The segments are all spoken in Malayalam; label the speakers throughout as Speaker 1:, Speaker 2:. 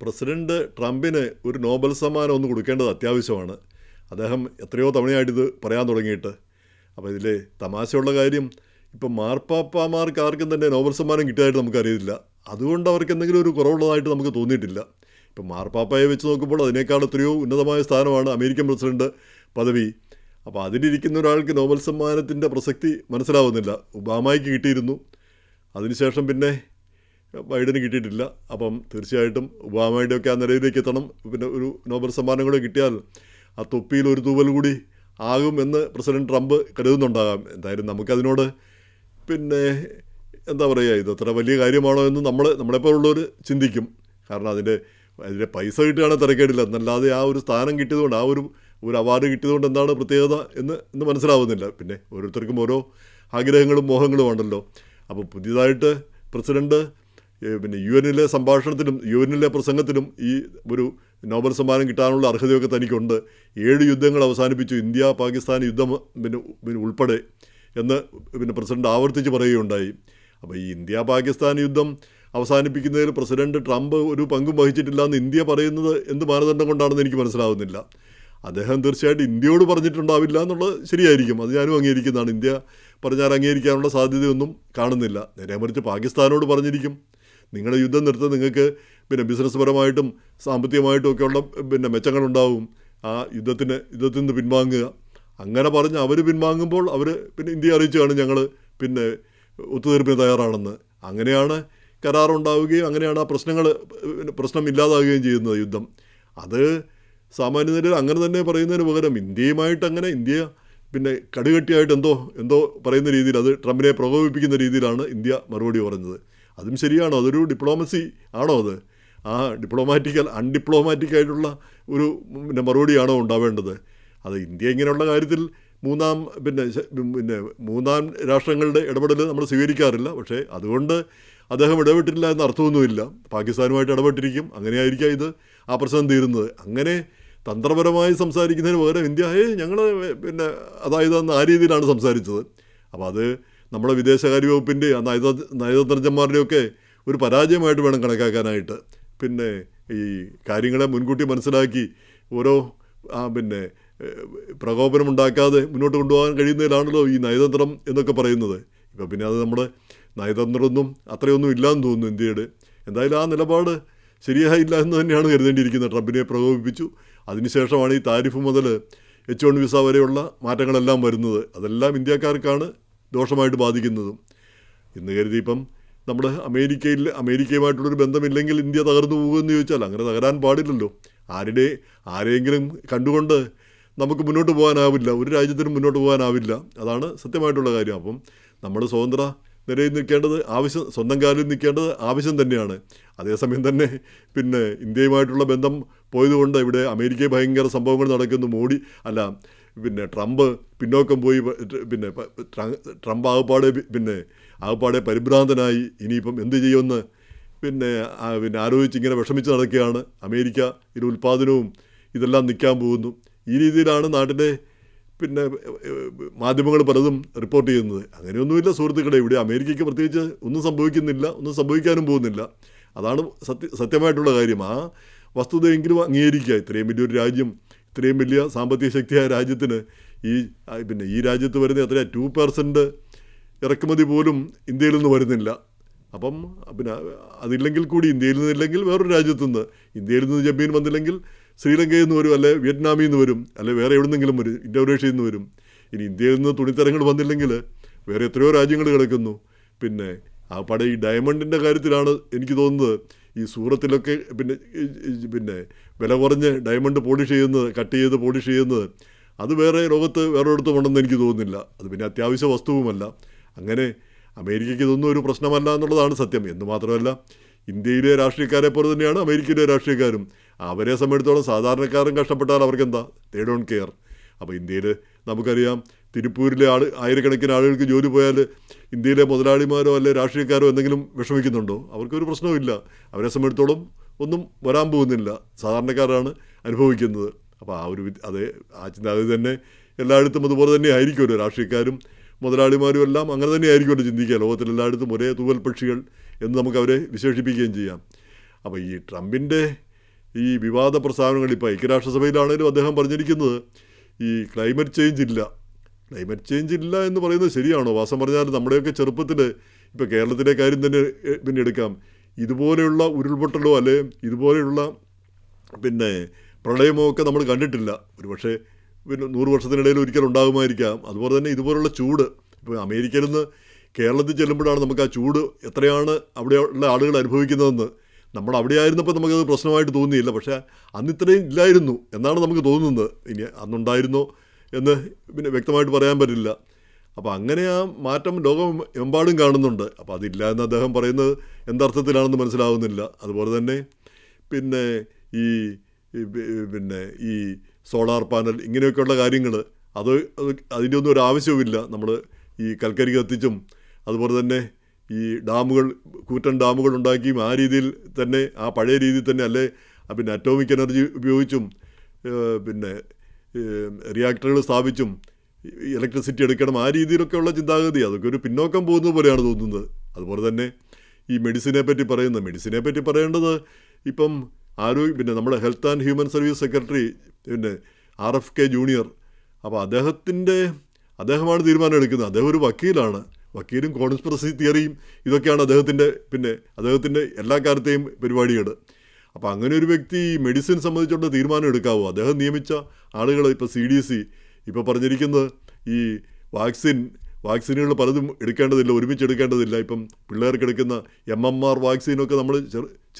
Speaker 1: പ്രസിഡന്റ് ട്രംപിന് ഒരു നോബൽ സമ്മാനം ഒന്ന് കൊടുക്കേണ്ടത് അത്യാവശ്യമാണ്. അദ്ദേഹം എത്രയോ തവണയായിട്ടിത് പറയാൻ തുടങ്ങിയിട്ട്. അപ്പോൾ ഇതിൽ തമാശയുള്ള കാര്യം, ഇപ്പം മാർപ്പാപ്പാമാർക്ക് ആർക്കും തന്നെ നോബൽ സമ്മാനം കിട്ടിയതായിട്ട് നമുക്കറിയില്ല. അതുകൊണ്ട് അവർക്ക് എന്തെങ്കിലും ഒരു കുറവുള്ളതായിട്ട് നമുക്ക് തോന്നിയിട്ടില്ല. ഇപ്പം മാർപ്പാപ്പയെ വെച്ച് നോക്കുമ്പോൾ അതിനേക്കാൾ എത്രയോ ഉന്നതമായ സ്ഥാനമാണ് അമേരിക്കൻ പ്രസിഡന്റ് പദവി. അപ്പോൾ അതിലിരിക്കുന്ന ഒരാൾക്ക് നോബൽ സമ്മാനത്തിൻ്റെ പ്രസക്തി മനസ്സിലാവുന്നില്ല. ഒബാമയ്ക്ക് കിട്ടിയിരുന്നു, അതിനുശേഷം പിന്നെ ബൈഡന് കിട്ടിയിട്ടില്ല. അപ്പം തീർച്ചയായിട്ടും ഒബാമയുടെയൊക്കെ ആ നിലയിലേക്ക് എത്തണം. പിന്നെ ഒരു നോബൽ സമ്മാനം കൂടെ കിട്ടിയാൽ ആ തൊപ്പിയിൽ ഒരു തൂവൽ കൂടി ആകും എന്ന് പ്രസിഡന്റ് ട്രംപ് കരുതുന്നുണ്ടാകാം. എന്തായാലും നമുക്കതിനോട് പിന്നെ എന്താ പറയുക, ഇത് അത്ര വലിയ കാര്യമാണോ എന്ന് നമ്മളെപ്പോലുള്ളവർ ചിന്തിക്കും. കാരണം അതിൻ്റെ പൈസ കിട്ടുകയാണെങ്കിൽ തിരക്കേടില്ല, എന്നല്ലാതെ ആ ഒരു സ്ഥാനം കിട്ടിയതുകൊണ്ട്, ആ ഒരു അവാർഡ് കിട്ടിയതുകൊണ്ട് എന്താണ് പ്രത്യേകത എന്ന് മനസ്സിലാവുന്നില്ല. പിന്നെ ഓരോരുത്തർക്കും ഓരോ ആഗ്രഹങ്ങളും മോഹങ്ങളും ഉണ്ടല്ലോ. അപ്പോൾ പുതിയതായിട്ട് പ്രസിഡന്റ് പിന്നെ യു എന്നിലെ സംഭാഷണത്തിലും യു എന്നിലെ പ്രസംഗത്തിലും ഈ ഒരു നോബൽ സമ്മാനം കിട്ടാനുള്ള അർഹതയൊക്കെ തനിക്കുണ്ട്. 7 യുദ്ധങ്ങൾ അവസാനിപ്പിച്ചു, ഇന്ത്യ പാകിസ്ഥാൻ യുദ്ധം പിന്നെ ഉൾപ്പെടെ എന്ന് പിന്നെ പ്രസിഡന്റ് ആവർത്തിച്ച് പറയുകയുണ്ടായി. അപ്പോൾ ഈ ഇന്ത്യ പാകിസ്ഥാൻ യുദ്ധം അവസാനിപ്പിക്കുന്നതിൽ പ്രസിഡന്റ് ട്രംപ് ഒരു പങ്കും വഹിച്ചിട്ടില്ല എന്ന് ഇന്ത്യ പറയുന്നത് എന്ത് മാനദണ്ഡം കൊണ്ടാണെന്ന് എനിക്ക് മനസ്സിലാവുന്നില്ല. അദ്ദേഹം തീർച്ചയായിട്ടും ഇന്ത്യയോട് പറഞ്ഞിട്ടുണ്ടാവില്ല എന്നുള്ളത് ശരിയായിരിക്കും, അത് ഞാനും അംഗീകരിക്കുന്നതാണ്. ഇന്ത്യ പറഞ്ഞാൽ അംഗീകരിക്കാനുള്ള സാധ്യതയൊന്നും കാണുന്നില്ല. നേരെ മറിച്ച് പാകിസ്ഥാനോട് പറഞ്ഞിരിക്കും, നിങ്ങളുടെ യുദ്ധം നിർത്തി നിങ്ങൾക്ക് പിന്നെ ബിസിനസ് പരമായിട്ടും സാമ്പത്തികമായിട്ടും ഒക്കെയുള്ള പിന്നെ മെച്ചങ്ങളുണ്ടാവും, ആ യുദ്ധത്തിൽ നിന്ന് പിൻവാങ്ങുക. അങ്ങനെ പറഞ്ഞ് അവർ പിൻവാങ്ങുമ്പോൾ അവർ പിന്നെ ഇന്ത്യ അറിയിച്ചാണ് ഞങ്ങൾ പിന്നെ ഒത്തുതീർപ്പിന് തയ്യാറാണെന്ന്. അങ്ങനെയാണ് കരാറുണ്ടാവുകയും അങ്ങനെയാണ് ആ പ്രശ്നം ഇല്ലാതാവുകയും ചെയ്യുന്നത്, യുദ്ധം. അത് സാമാന്യ നിലയിൽ അങ്ങനെ തന്നെ പറയുന്നതിന് പകരം ഇന്ത്യയുമായിട്ട് അങ്ങനെ ഇന്ത്യ പിന്നെ കടുകട്ടിയായിട്ട് എന്തോ പറയുന്ന രീതിയിൽ, അത് ട്രംപിനെ പ്രകോപിപ്പിക്കുന്ന രീതിയിലാണ് ഇന്ത്യ മറുപടി പറഞ്ഞത്. അതും ശരിയാണോ? അതൊരു ഡിപ്ലോമസി ആണോ? അത് ആ അൺഡിപ്ലോമാറ്റിക്കായിട്ടുള്ള ഒരു പിന്നെ മറുപടിയാണോ ഉണ്ടാവേണ്ടത്? അത് ഇന്ത്യ ഇങ്ങനെയുള്ള കാര്യത്തിൽ മൂന്നാം രാഷ്ട്രങ്ങളുടെ ഇടപെടൽ നമ്മൾ സ്വീകരിക്കാറില്ല. പക്ഷേ അതുകൊണ്ട് അദ്ദേഹം ഇടപെട്ടില്ല എന്ന അർത്ഥമൊന്നുമില്ല. പാകിസ്ഥാനുമായിട്ട് ഇടപെട്ടിരിക്കും, അങ്ങനെയായിരിക്കാം ഇത് ആ പ്രശ്നം തീരുന്നത്. അങ്ങനെ തന്ത്രപരമായി സംസാരിക്കുന്നതിന് പകരം ഇന്ത്യ ഞങ്ങൾ പിന്നെ അതായത് അന്ന് ആ രീതിയിലാണ് സംസാരിച്ചത്. അപ്പോൾ അത് നമ്മുടെ വിദേശകാര്യ വകുപ്പിൻ്റെ നയതന്ത്രജ്ഞന്മാരുടെയൊക്കെ ഒരു പരാജയമായിട്ട് വേണം കണക്കാക്കാനായിട്ട്. പിന്നെ ഈ കാര്യങ്ങളെ മുൻകൂട്ടി മനസ്സിലാക്കി ഓരോ പിന്നെ പ്രകോപനമുണ്ടാക്കാതെ മുന്നോട്ട് കൊണ്ടുപോകാൻ കഴിയുന്നതിലാണല്ലോ ഈ നയതന്ത്രം എന്നൊക്കെ പറയുന്നത്. ഇപ്പം പിന്നെ അത് നമ്മുടെ നയതന്ത്രമൊന്നും അത്രയൊന്നും ഇല്ലയെന്ന് തോന്നുന്നു ഇന്ത്യയുടെ. എന്തായാലും ആ നിലപാട് ശരിയായില്ല എന്ന് തന്നെയാണ് കരുതേണ്ടിയിരിക്കുന്നത്. ട്രംപിനെ പ്രകോപിപ്പിച്ചു, അതിനുശേഷമാണ് ഈ താരിഫ് മുതൽ H1 വിസ വരെയുള്ള മാറ്റങ്ങളെല്ലാം വരുന്നത്. അതെല്ലാം ഇന്ത്യക്കാർക്കാണ് ദോഷമായിട്ട് ബാധിക്കുന്നതും. എന്ന് കരുതി ഇപ്പം നമ്മുടെ അമേരിക്കയുമായിട്ടുള്ളൊരു ബന്ധമില്ലെങ്കിൽ ഇന്ത്യ തകർന്നു പോകുമെന്ന് ചോദിച്ചാൽ അങ്ങനെ തകരാൻ പാടില്ലല്ലോ. ആരെയെങ്കിലും കണ്ടുകൊണ്ട് നമുക്ക് മുന്നോട്ട് പോകാനാവില്ല, ഒരു രാജ്യത്തിനും മുന്നോട്ട് പോകാനാവില്ല. അതാണ് സത്യമായിട്ടുള്ള കാര്യം. അപ്പം നമ്മൾ സ്വതന്ത്ര നിലയിൽ നിൽക്കേണ്ടത് സ്വന്തം കാലിൽ നിൽക്കേണ്ടത് ആവശ്യം തന്നെയാണ്. അതേസമയം തന്നെ പിന്നെ ഇന്ത്യയുമായിട്ടുള്ള ബന്ധം പോയതുകൊണ്ട് ഇവിടെ അമേരിക്കയിൽ ഭയങ്കര സംഭവങ്ങൾ നടക്കുന്നു. പിന്നെ ട്രംപ് പിന്നോക്കം പോയി, പിന്നെ ട്രംപ് ആകപ്പാടെ പരിഭ്രാന്തനായി. ഇനിയിപ്പം എന്ത് ചെയ്യുമെന്ന് പിന്നെ ആലോചിച്ചിങ്ങനെ വിഷമിച്ച് നടക്കുകയാണ്. അമേരിക്ക ഇതിൻ്റെ ഉൽപ്പാദനവും ഇതെല്ലാം നിൽക്കാൻ പോകുന്നു. ഈ രീതിയിലാണ് നാട്ടിലെ പിന്നെ മാധ്യമങ്ങൾ പലതും റിപ്പോർട്ട് ചെയ്യുന്നത്. അങ്ങനെയൊന്നുമില്ല സുഹൃത്തുക്കളെ, ഇവിടെ അമേരിക്കയ്ക്ക് പ്രത്യേകിച്ച് ഒന്നും സംഭവിക്കുന്നില്ല, ഒന്നും സംഭവിക്കാനും പോകുന്നില്ല. അതാണ് സത്യമായിട്ടുള്ള കാര്യം. ആ വസ്തുതയെങ്കിലും അംഗീകരിക്കുക. ഇത്രയും വലിയൊരു രാജ്യം, ഇത്രയും വലിയ സാമ്പത്തിക ശക്തിയായ രാജ്യത്തിന് ഈ രാജ്യത്ത് വരുന്ന 2% ഇറക്കുമതി പോലും ഇന്ത്യയിൽ നിന്ന് വരുന്നില്ല. അപ്പം പിന്നെ അതില്ലെങ്കിൽ കൂടി ഇന്ത്യയിൽ നിന്നില്ലെങ്കിൽ വേറൊരു രാജ്യത്തു നിന്ന്, ഇന്ത്യയിൽ നിന്ന് ജമീൻ വന്നില്ലെങ്കിൽ ശ്രീലങ്കയിൽ നിന്ന് വരും, അല്ലെ വിയറ്റ്നാമിൽ നിന്ന് വരും, അല്ലെ വേറെ എവിടെന്നെങ്കിലും വരും, ഇന്തോനേഷ്യയിൽ നിന്ന് വരും. ഇനി ഇന്ത്യയിൽ നിന്ന് തുണിത്തരങ്ങൾ വന്നില്ലെങ്കിൽ വേറെ എത്രയോ രാജ്യങ്ങൾ കിടക്കുന്നു. പിന്നെ ആകപ്പാടെ ഈ ഡയമണ്ടിൻ്റെ കാര്യത്തിലാണ് എനിക്ക് തോന്നുന്നത് ഈ സൂറത്തിലൊക്കെ പിന്നെ വില കുറഞ്ഞ് ഡയമണ്ട് കട്ട് ചെയ്ത് പോളിഷ് ചെയ്യുന്നത് അത് ലോകത്ത് വേറൊരിടത്തും ഉണ്ടെന്ന് എനിക്ക് തോന്നുന്നില്ല. അത് പിന്നെ അത്യാവശ്യ വസ്തുവുമല്ല. അങ്ങനെ അമേരിക്കയ്ക്ക് ഇതൊന്നും ഒരു പ്രശ്നമല്ല എന്നുള്ളതാണ് സത്യം. എന്ന് മാത്രമല്ല, ഇന്ത്യയിലെ രാഷ്ട്രീയക്കാരെ പോലെ തന്നെയാണ് അമേരിക്കയിലെ രാഷ്ട്രീയക്കാരും. അവരെ സംബന്ധിച്ചിടത്തോളം സാധാരണക്കാരൻ കഷ്ടപ്പെട്ടാൽ അവർക്കെന്താ, ദേ ഡോണ്ട് കെയർ. അപ്പോൾ ഇന്ത്യയിൽ നമുക്കറിയാം, തിരുപ്പൂരിലെ ആയിരക്കണക്കിന് ആളുകൾക്ക് ജോലി പോയാൽ ഇന്ത്യയിലെ മുതലാളിമാരോ അല്ലെ രാഷ്ട്രീയക്കാരോ എന്തെങ്കിലും വിഷമിക്കുന്നുണ്ടോ? അവർക്കൊരു പ്രശ്നവുമില്ല. അവരെ സംബന്ധിച്ചിടത്തോളം ഒന്നും വരാൻ പോകുന്നില്ല, സാധാരണക്കാരാണ് അനുഭവിക്കുന്നത്. അപ്പോൾ ആ ചിന്താഗതി തന്നെ എല്ലായിടത്തും അതുപോലെ തന്നെ ആയിരിക്കുമല്ലോ. രാഷ്ട്രീയക്കാരും മുതലാളിമാരും എല്ലാം അങ്ങനെ തന്നെ ആയിരിക്കുമല്ലോ ചിന്തിക്കുക. ലോകത്തിലെല്ലായിടത്തും ഒരേ തൂവൽ പക്ഷികൾ എന്ന് നമുക്ക് അവരെ വിശേഷിപ്പിക്കുകയും ചെയ്യാം. അപ്പോൾ ഈ ട്രംപിൻ്റെ ഈ വിവാദ പ്രസ്താവനകൾ ഇപ്പോൾ ഐക്യരാഷ്ട്രസഭയിലാണേലും അദ്ദേഹം പറഞ്ഞിരിക്കുന്നത് ഈ ക്ലൈമറ്റ് ചേഞ്ച് ഇല്ല എന്ന് പറയുന്നത് ശരിയാണോ? വാസം പറഞ്ഞാൽ നമ്മുടെയൊക്കെ ചെറുപ്പത്തിൽ ഇപ്പോൾ കേരളത്തിലെ കാര്യം തന്നെ പിന്നെ എടുക്കാം. ഇതുപോലെയുള്ള ഉരുൾപൊട്ടലോ അല്ലെ ഇതുപോലെയുള്ള പിന്നെ പ്രളയമോ ഒക്കെ നമ്മൾ കണ്ടിട്ടില്ല. ഒരു പക്ഷേ പിന്നെ 100 വർഷത്തിനിടയിൽ ഒരിക്കലും ഉണ്ടാകുമായിരിക്കാം. അതുപോലെ തന്നെ ഇതുപോലുള്ള ചൂട് ഇപ്പോൾ അമേരിക്കയിൽ നിന്ന് കേരളത്തിൽ ചെല്ലുമ്പോഴാണ് നമുക്ക് ആ ചൂട് എത്രയാണ് അവിടെയുള്ള ആളുകൾ അനുഭവിക്കുന്നതെന്ന്. നമ്മൾ അവിടെ ആയിരുന്നപ്പോൾ നമുക്കത് പ്രശ്നമായിട്ട് തോന്നിയില്ല. പക്ഷേ അന്ന് ഇത്രയും ഇല്ലായിരുന്നു എന്നാണ് നമുക്ക് തോന്നുന്നത്. ഇനി അന്നുണ്ടായിരുന്നോ എന്ന് പിന്നെ വ്യക്തമായിട്ട് പറയാൻ പറ്റില്ല. അപ്പോൾ അങ്ങനെ ആ മാറ്റം ലോകം എമ്പാടും കാണുന്നുണ്ട്. അപ്പോൾ അതില്ല എന്ന് അദ്ദേഹം പറയുന്നത് എന്തർത്ഥത്തിലാണെന്ന് മനസ്സിലാവുന്നില്ല. അതുപോലെ തന്നെ പിന്നെ ഈ ഈ സോളാർ പാനൽ ഇങ്ങനെയൊക്കെയുള്ള കാര്യങ്ങൾ അതിൻ്റെ ഒന്നും ഒരു ആവശ്യവുമില്ല. നമ്മൾ ഈ കൽക്കരി കത്തിച്ചും അതുപോലെ തന്നെ ഈ കൂറ്റൻ ഡാമുകൾ ഉണ്ടാക്കിയും ആ രീതിയിൽ തന്നെ ആ പഴയ രീതിയിൽ തന്നെ അല്ലേ പിന്നെ അറ്റോമിക് എനർജി ഉപയോഗിച്ചും പിന്നെ റിയാക്ടറുകൾ സ്ഥാപിച്ചും ഇലക്ട്രിസിറ്റി എടുക്കണം, ആ രീതിയിലൊക്കെയുള്ള ചിന്താഗതി അതൊക്കെ ഒരു പിന്നോക്കം പോകുന്നത് പോലെയാണ് തോന്നുന്നത്. അതുപോലെ തന്നെ ഈ മെഡിസിനെ പറ്റി പറയേണ്ടത് ഇപ്പം പിന്നെ നമ്മുടെ health and human service secretary പിന്നെ RFK ജൂനിയർ, അപ്പോൾ അദ്ദേഹമാണ് തീരുമാനം എടുക്കുന്നത്. അദ്ദേഹം ഒരു വക്കീലും കോൺസ്പിറസി തിയറിയും ഇതൊക്കെയാണ് അദ്ദേഹത്തിൻ്റെ എല്ലാ കാലത്തെയും പരിപാടികൾ. അപ്പോൾ അങ്ങനെ ഒരു വ്യക്തി മെഡിസിൻ സംബന്ധിച്ചുള്ള തീരുമാനം എടുക്കാവോ? അദ്ദേഹം നിയമിച്ച ആളുകൾ ഇപ്പോൾ CDC ഇപ്പോൾ പറഞ്ഞിരിക്കുന്നത് ഈ വാക്സിനുകൾ പലതും ഒരുമിച്ച് എടുക്കേണ്ടതില്ല. ഇപ്പം പിള്ളേർക്ക് എടുക്കുന്ന MMR വാക്സിനൊക്കെ നമ്മൾ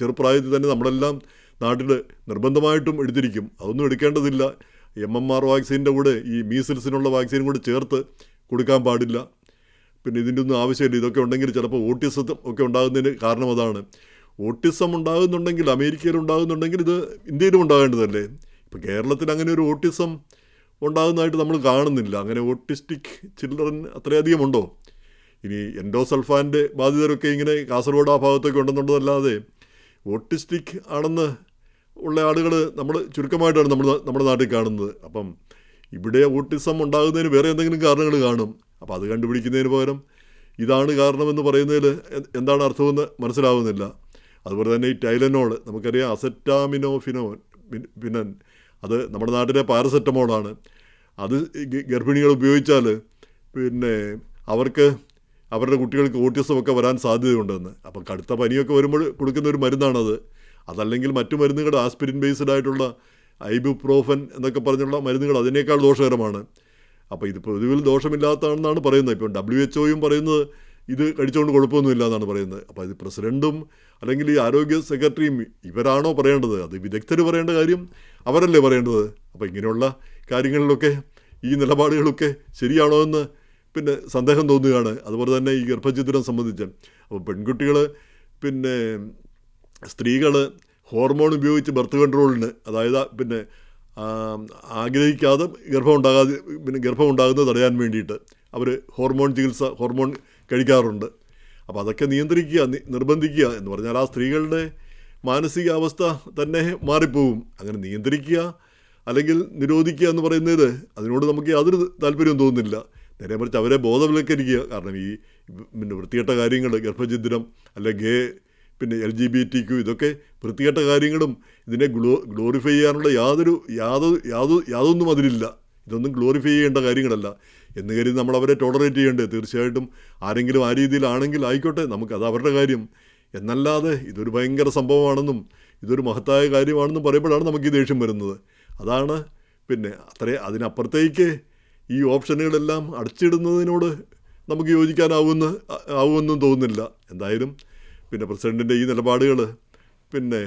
Speaker 1: ചെറുപ്രായത്തിൽ തന്നെ നമ്മളെല്ലാം നാട്ടിൽ നിർബന്ധമായിട്ടും എടുത്തിരിക്കും. അതൊന്നും എടുക്കേണ്ടതില്ല. MMR വാക്സിൻ്റെ കൂടെ ഈ മീസിൽസിനുള്ള വാക്സിനും കൂടെ ചേർത്ത് കൊടുക്കാൻ പാടില്ല. പിന്നെ ഇതിൻ്റെ ഒന്നും ആവശ്യമില്ല. ഇതൊക്കെ ഉണ്ടെങ്കിൽ ചിലപ്പോൾ ഓട്ടിസം ഒക്കെ ഉണ്ടാകുന്നതിന് കാരണം അതാണ്. ഓട്ടിസം ഉണ്ടാകുന്നുണ്ടെങ്കിൽ അമേരിക്കയിൽ ഉണ്ടാകുന്നുണ്ടെങ്കിൽ ഇത് ഇന്ത്യയിലും ഉണ്ടാകേണ്ടതല്ലേ? ഇപ്പോൾ കേരളത്തിൽ അങ്ങനെ ഒരു ഓട്ടിസം ഉണ്ടാകുന്നതായിട്ട് നമ്മൾ കാണുന്നില്ല. അങ്ങനെ ഓട്ടിസ്റ്റിക് ചിൽഡ്രൻ അത്രയധികം ഉണ്ടോ? ഇനി എൻഡോസൾഫാൻ്റെ ബാധിതരൊക്കെ ഇങ്ങനെ കാസർഗോഡ് ആ ഭാഗത്തൊക്കെ ഉണ്ടെന്നുള്ളതല്ലാതെ ഓട്ടിസ്റ്റിക് ആണെന്ന് ഉള്ള ആളുകൾ നമ്മൾ ചുരുക്കമായിട്ടാണ് നമ്മുടെ നാട്ടിൽ കാണുന്നത്. അപ്പം ഇവിടെ ഓട്ടിസം ഉണ്ടാകുന്നതിന് വേറെ എന്തെങ്കിലും കാരണങ്ങൾ കാണും. അപ്പോൾ അത് കണ്ടുപിടിക്കുന്നതിന് പകരം ഇതാണ് കാരണമെന്ന് പറയുന്നതിൽ എന്താണ് അർത്ഥമെന്ന് മനസ്സിലാവുന്നില്ല. അതുപോലെ തന്നെ ഈ ടൈലനോൾ നമുക്കറിയാം, അസെറ്റാമിനോഫിനോൻ അത് നമ്മുടെ നാട്ടിലെ പാരസെറ്റമോളാണ്. അത് ഗർഭിണികൾ ഉപയോഗിച്ചാൽ പിന്നെ അവരുടെ കുട്ടികൾക്ക് ഓട്ടിസം ഒക്കെ വരാൻ സാധ്യതയുണ്ടെന്ന്. അപ്പം കടുത്ത പനിയൊക്കെ വരുമ്പോൾ കൊടുക്കുന്ന ഒരു മരുന്നാണത്. അതല്ലെങ്കിൽ മറ്റു മരുന്നുകൾ ആസ്പിരിൻ ബേസ്ഡ് ആയിട്ടുള്ള ഐബുപ്രോഫൻ എന്നൊക്കെ പറഞ്ഞുള്ള മരുന്നുകൾ അതിനേക്കാൾ ദോഷകരമാണ്. അപ്പോൾ ഇത് പൊതുവിൽ ദോഷമില്ലാത്തതാണെന്നാണ് പറയുന്നത്. ഇപ്പം WHO പറയുന്നത് ഇത് കഴിച്ചുകൊണ്ട് കുഴപ്പമൊന്നുമില്ല എന്നാണ് പറയുന്നത്. അപ്പോൾ ഇത് പ്രസിഡൻറ്റും അല്ലെങ്കിൽ ഈ ആരോഗ്യ സെക്രട്ടറിയും ഇവരാണോ പറയേണ്ടത്? അത് വിദഗ്ധർ പറയേണ്ട കാര്യം അവരല്ലേ പറയേണ്ടത്? അപ്പോൾ ഇങ്ങനെയുള്ള കാര്യങ്ങളിലൊക്കെ ഈ നിലപാടുകളൊക്കെ ശരിയാണോ എന്ന് പിന്നെ സന്ദേഹം തോന്നുകയാണ്. അതുപോലെ തന്നെ ഈ ഗർഭഛിദ്രം സംബന്ധിച്ച് അപ്പോൾ പെൺകുട്ടികൾ പിന്നെ സ്ത്രീകൾ ഹോർമോൺ ഉപയോഗിച്ച് ബർത്ത് കൺട്രോളിന്, അതായത് പിന്നെ ആഗ്രഹിക്കാതെ ഗർഭം ഉണ്ടാകുന്നത് തടയാൻ വേണ്ടിയിട്ട് അവർ ഹോർമോൺ കഴിക്കാറുണ്ട്. അപ്പോൾ അതൊക്കെ നിർബന്ധിക്കുക എന്ന് പറഞ്ഞാൽ ആ സ്ത്രീകളുടെ മാനസികാവസ്ഥ തന്നെ മാറിപ്പോകും. അങ്ങനെ നിയന്ത്രിക്കുക അല്ലെങ്കിൽ നിരോധിക്കുക എന്ന് പറയുന്നത് അതിനോട് നമുക്ക് യാതൊരു താല്പര്യവും തോന്നുന്നില്ല. നേരെ മറിച്ച് അവരെ ബോധവൽക്കരിക്കുക. കാരണം ഈ പിന്നെ വൃത്തികെട്ട കാര്യങ്ങൾ, ഗർഭഛിദ്രം അല്ലെങ്കിൽ പിന്നെ LGBTQ ഇതൊക്കെ വൃത്തികെട്ട കാര്യങ്ങളും ഇതിനെ ഗ്ലോറിഫൈ ചെയ്യാനുള്ള യാതൊന്നും അതിലില്ല. ഇതൊന്നും ഗ്ലോറിഫൈ ചെയ്യേണ്ട കാര്യങ്ങളല്ല എന്ന് കരുതി നമ്മൾ അവരെ ടോളറേറ്റ് ചെയ്യേണ്ടത്. തീർച്ചയായിട്ടും ആരെങ്കിലും ആ രീതിയിലാണെങ്കിൽ ആയിക്കോട്ടെ, നമുക്കത് അവരുടെ കാര്യം. എന്നല്ലാതെ ഇതൊരു ഭയങ്കര സംഭവമാണെന്നും ഇതൊരു മഹത്തായ കാര്യമാണെന്നും പറയുമ്പോഴാണ് നമുക്ക് ഈ ദേഷ്യം വരുന്നത്. അതാണ് പിന്നെ അതിനപ്പുറത്തേക്ക് ഈ ഓപ്ഷനുകളെല്ലാം അടച്ചിടുന്നതിനോട് നമുക്ക് യോജിക്കാനാവുമെന്നും തോന്നുന്നില്ല. എന്തായാലും പിന്നെ പ്രസിഡൻറ്റിൻ്റെ ഈ നിലപാടുകൾ പിന്നെ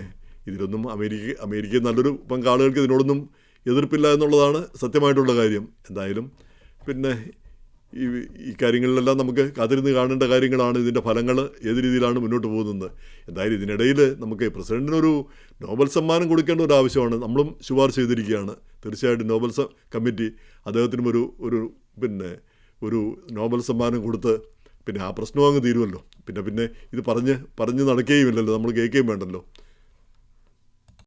Speaker 1: ഇതിലൊന്നും അമേരിക്ക നല്ലൊരു പങ്കാളുകൾക്ക് ഇതിനോടൊന്നും എതിർപ്പില്ല എന്നുള്ളതാണ് സത്യമായിട്ടുള്ള കാര്യം. എന്തായാലും പിന്നെ ഈ കാര്യങ്ങളിലെല്ലാം നമുക്ക് കാത്തിരുന്ന് കാണേണ്ട കാര്യങ്ങളാണ്. ഇതിൻ്റെ ഫലങ്ങൾ ഏത് രീതിയിലാണ് മുന്നോട്ട് പോകുന്നത്. എന്തായാലും ഇതിനിടയിൽ നമുക്ക് പ്രസിഡൻറ്റിനൊരു നോബൽ സമ്മാനം കൊടുക്കേണ്ട ഒരു ആവശ്യമാണ്. നമ്മളും ശുപാർശ ചെയ്തിരിക്കുകയാണ്. തീർച്ചയായിട്ടും നോബൽ കമ്മിറ്റി അദ്ദേഹത്തിനും ഒരു നോബൽ സമ്മാനം കൊടുത്ത് പിന്നെ ആ പ്രശ്നം അങ്ങ് തീരുമല്ലോ. പിന്നെ ഇത് പറഞ്ഞ് നടക്കുകയുമില്ലല്ലോ, നമ്മൾ കേൾക്കുകയും വേണ്ടല്ലോ.